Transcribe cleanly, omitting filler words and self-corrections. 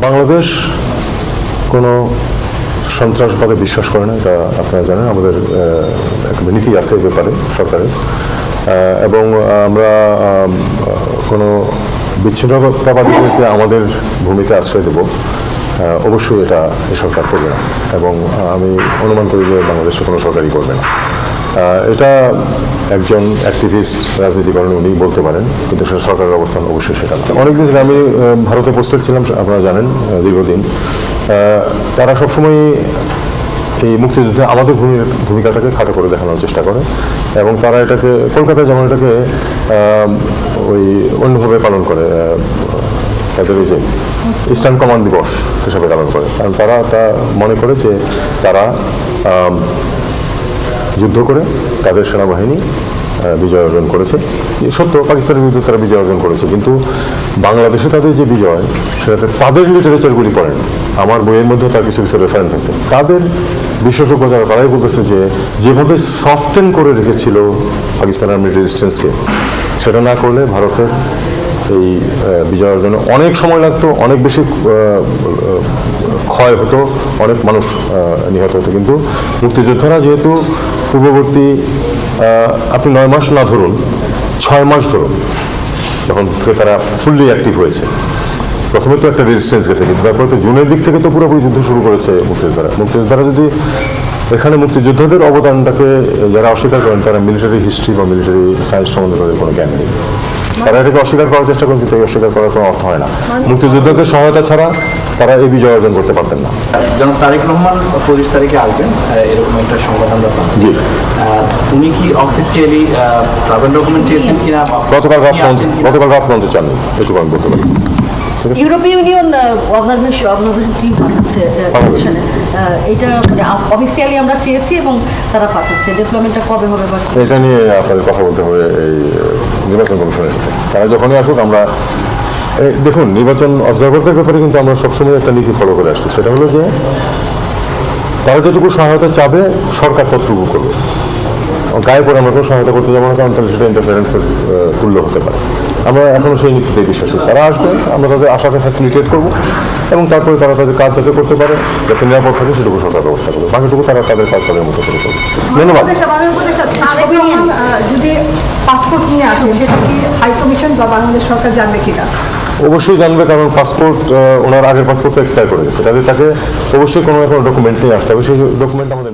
বাংলাদেশ কোনো সন্ত্রাসবাদে বিশ্বাস করে না, এটা আপনারা জানেন। আমাদের একটা নীতি আছে এ ব্যাপারে সরকারের, এবং আমরা কোনো বিচ্ছিন্নতাবাদীদেরকে আমাদের ভূমিতে আশ্রয় দেব অবশ্যই এটা এই সরকার করবে না, এবং আমি অনুমান করি যে বাংলাদেশে কোনো সরকারই করবে না। এটা একজন অ্যাক্টিভিস্ট রাজনীতি করেন, উনি বলতে পারেন, কিন্তু সেটা সরকারের অবস্থান অবশ্যই সেটা না। অনেকদিন ধরে আমি ভারতে পোস্টেড ছিলাম, আপনারা জানেন, দীর্ঘদিন। তারা সবসময় এই মুক্তিযুদ্ধে আমাদের ভূমিকাটাকে খাটো করে দেখানোর চেষ্টা করে, এবং তারা এটাকে কলকাতায় যেমন এটাকে ওই অন্যভাবে পালন করে, তাদের ওই যে ইস্টার্ন কমান্ড দিবস হিসাবে পালন করে। কারণ তারা তা মনে করে যে তারা যুদ্ধ করে তাদের সেনাবাহিনী বিজয় অর্জন করেছে। সত্য, পাকিস্তানের বিরুদ্ধে তারা বিজয় অর্জন করেছে, কিন্তু বাংলাদেশে তাদের যে বিজয়, সেটাতে তাদের লিটারেচারগুলি পড়েন। আমার বইয়ের মধ্যে তার কিছু কিছু রেফারেন্স আছে। তাদের বিশেষজ্ঞ যারা, তারাই বলতেছে যে যেভাবে সফটেন করে রেখেছিল পাকিস্তান আর্মি রেজিস্ট্যান্সকে, সেটা না করলে ভারতের এই বিজয় অর্জনে অনেক সময় লাগতো, অনেক বেশি ক্ষয় হতো, অনেক মানুষ নিহত হতো। কিন্তু মুক্তিযোদ্ধারা যেহেতু পূর্ববর্তী আপনি 9 মাস না ধরুন, 6 মাস ধরুন, যখন থেকে তারা ফুললি অ্যাক্টিভ হয়েছে। প্রথমে তো একটা রেজিস্ট্যান্স গেছে, কিন্তু তারপরে তো জুনের দিক থেকে তো পুরোপুরি যুদ্ধ শুরু করেছে মুক্তিযোদ্ধারা যদি এখানে মুক্তিযোদ্ধাদের অবদানটাকে যারা অস্বীকার করেন, তারা মিলিটারি হিস্ট্রি বা মিলিটারি সায়েন্স সম্বন্ধে তাদের কোনো জ্ঞান নেই। তারা এটাকে অস্বীকার করার চেষ্টা করেন, কিন্তু এই অস্বীকার করার কোনো অর্থ হয় না। মুক্তিযোদ্ধাদের সহায়তা ছাড়া তারা এই বিজয় অর্জন করতে পারতেন না। যেমন তারেক রহমান 25 তারিখে আসবেন, এরকম একটা সংবাদ আমরা পাচ্ছি। জি, উনি কি অফিসিয়ালি ট্রাভেল ডকুমেন্ট চেয়েছেন কিনা? গতকাল রাত পর্যন্ত চাননি, এটুকু আমি বলতে পারি। ইউরোপীয় ইউনিয়ন অবজারভেশন টিম পাঠাচ্ছে মিশনে, এটা মানে অফিসিয়ালি আমরা চেয়েছি এবং তারা পাঠাচ্ছে। ডেভেলপমেন্টটা কবে হবে বা এটা নিয়ে আপনাদের কথা বলতে হবে এই নির্বাচন কমিশনের সাথে। তারা যখনই আসুক, আমরা দেখুন, নির্বাচন অবজারভারদের ব্যাপারে কিন্তু আমরা সবসময় একটা নীতি ফলো করে আসছি। সেটা হলো যে তারা যেটুকু সহায়তা চাবে, সরকার ততটুকু করবে। গায়ে পরে আমরা কোনো সহায়তা করতে যাবো না, কারণ তাহলে সেটা ইন্টারফারেন্সের তুল্য হতে পারে। আমরা এখনও সেই নীতিতে বিশ্বাসী। তারা আসবে, আমরা তাদের আশাকে ফ্যাসিলিটেট করবো, এবং তারপরে তারা তাদের কাজ যাতে করতে পারে, যাতে নিরাপদ থাকে, সেটুকু সরকার ব্যবস্থা করবে। বাকিটুকু তারা তাদের কাজ তাদের মতো করে করবে। ধন্যবাদ। যদি পাসপোর্ট নিয়ে আসে, সেটা কি হাই কমিশন বা বাংলাদেশ সরকার জানবে কিনা? অবশ্যই জানবে, কারণ পাসপোর্ট, ওনার আগের পাসপোর্টটা এক্সপায়ার করে গেছে। তাকে অবশ্যই কোনো না কোনো ডকুমেন্ট নিয়ে আসতে হবে। সেই ডকুমেন্ট আমাদের